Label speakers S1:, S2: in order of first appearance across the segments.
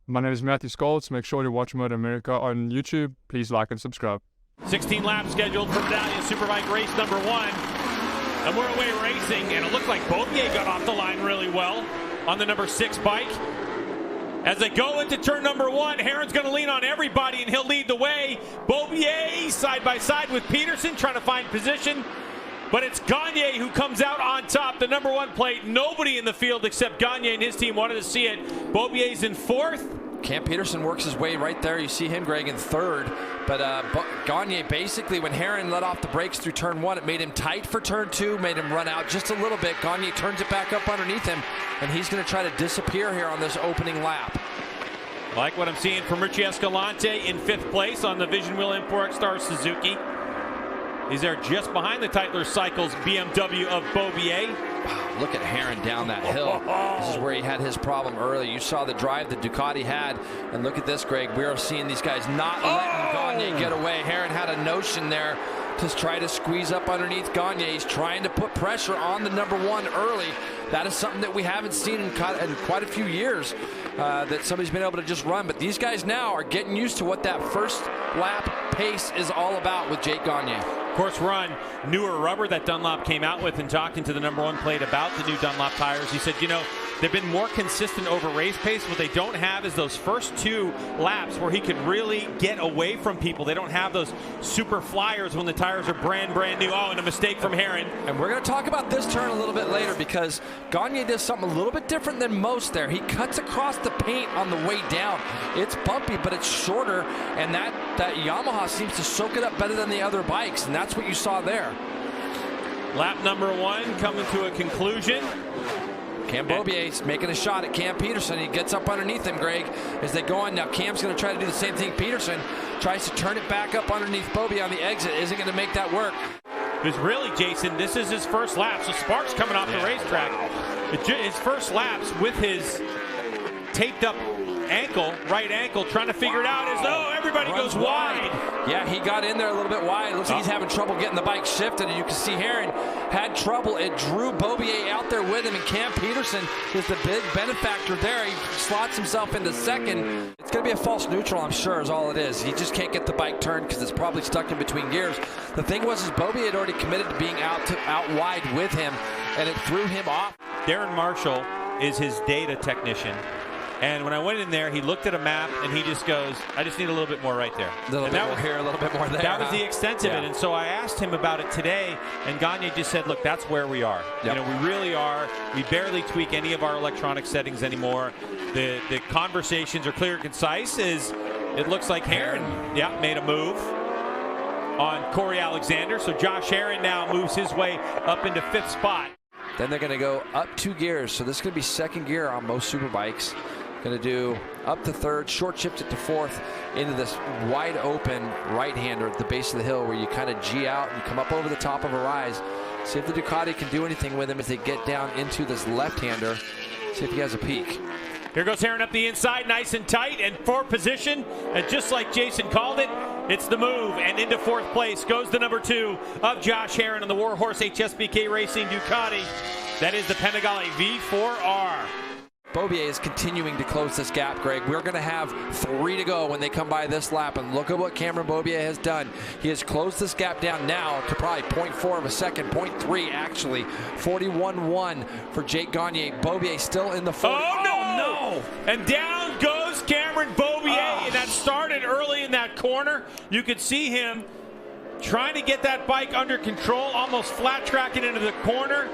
S1: My name is Matthew Scholz. Make sure to watch MotoAmerica on YouTube. Please like and subscribe.
S2: 16 laps scheduled for Medallia Superbike race number 1. And we're away racing, and it looked like Beaubier got off the line really well on the number 6 bike. As they go into turn number 1, Herrin's going to lean on everybody, and he'll lead the way. Beaubier side by side with Peterson trying to find position. But it's Gagne who comes out on top. The number 1 plate, nobody in the field except Gagne and his team wanted to see it. Beaubier's in 4th.
S3: Cam Peterson works his way right there. You see him, Greg, in 3rd. But Gagne, basically, when Herrin let off the brakes through turn 1, it made him tight for turn 2, made him run out just a little bit. Gagne turns it back up underneath him, and he's going to try to disappear here on this opening lap.
S2: Like what I'm seeing from Richie Escalante in 5th place on the Vision Wheel Import Star Suzuki. He's there just behind the Tytler Cycles BMW of Beaubier.
S3: Wow, look at Herrin down that hill. This is where he had his problem early. You saw the drive that Ducati had. And look at this, Greg. We are seeing these guys not letting Gagne get away. Herrin had a notion there to try to squeeze up underneath Gagne. He's trying to put pressure on the number 1 early. That is something that we haven't seen in quite a few years, that somebody's been able to just run. But these guys now are getting used to what that first lap pace is all about with Jake Gagne.
S2: Of course, we're on newer rubber that Dunlop came out with, and talking to the number 1 plate about the new Dunlop tires, he said, you know, they've been more consistent over race pace. What they don't have is those first 2 laps where he could really get away from people. They don't have those super flyers when the tires are brand new. Oh, and a mistake from Herrin.
S3: And we're going to talk about this turn a little bit later, because Gagne does something a little bit different than most there. He cuts across the paint on the way down. It's bumpy, but it's shorter, and that Yamaha seems to soak it up better than the other bikes, and that's what you saw there.
S2: Lap number 1 coming to a conclusion.
S3: Cam Beaubier's making a shot at Cam Peterson. He gets up underneath him, Greg, as they go on. Now Cam's going to try to do the same thing. Peterson tries to turn it back up underneath Beaubier on the exit. Isn't going to make that work.
S2: Because really, Jason, this is his first lap. So Sparks coming off the racetrack. His first laps with his taped up ankle, right ankle, trying to figure it out as though everybody goes wide.
S3: Yeah, he got in there a little bit wide. Looks like he's having trouble getting the bike shifted, and you can see Herrin had trouble. It drew Beaubier out there with him, and Cam Peterson is the big benefactor there. He slots himself into 2nd. It's going to be a false neutral, I'm sure, is all it is. He just can't get the bike turned because it's probably stuck in between gears. The thing was, is Beaubier had already committed to being out wide with him, and it threw him off.
S2: Darren Marshall is his data technician. And when I went in there, he looked at a map, and he just goes, I just need a little bit more right there.
S3: A little bit more here, a little bit more there.
S2: That was the extent of it. And so I asked him about it today, and Gagne just said, look, that's where we are. Yep. You know, we really are. We barely tweak any of our electronic settings anymore. The conversations are clear and concise. It looks like Herrin, made a move on Corey Alexander. So Josh Herrin now moves his way up into 5th spot.
S3: Then they're going to go up 2 gears. So this is going to be 2nd gear on most Superbikes. Going to do up to 3rd, short shift it to 4th into this wide open right-hander at the base of the hill where you kind of G out and come up over the top of a rise. See if the Ducati can do anything with him as they get down into this left-hander. See if he has a peek.
S2: Here goes Herrin up the inside, nice and tight, and 4th position. And just like Jason called it, it's the move. And into 4th place goes the number 2 of Josh Herrin on the Warhorse HSBK Racing Ducati. That is the Panigale V4R.
S3: Beaubier is continuing to close this gap, Greg. We're going to have 3 to go when they come by this lap, and look at what Cameron Beaubier has done. He has closed this gap down now to probably 0.4 of a second, 0.3 actually. 41-1 for Jake Gagne. Beaubier still in the 40.
S2: Oh, no! And down goes Cameron Beaubier, and that started early in that corner. You could see him trying to get that bike under control, almost flat tracking into the corner.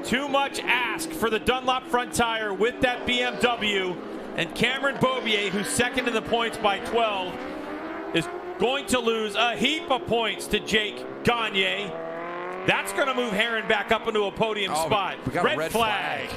S2: Too much ask for the Dunlop front tire with that BMW. And Cameron Beaubier, who's 2nd in the points by 12, is going to lose a heap of points to Jake Gagne. That's going to move Herrin back up into a podium spot.
S3: We got
S2: Red
S3: a red flag.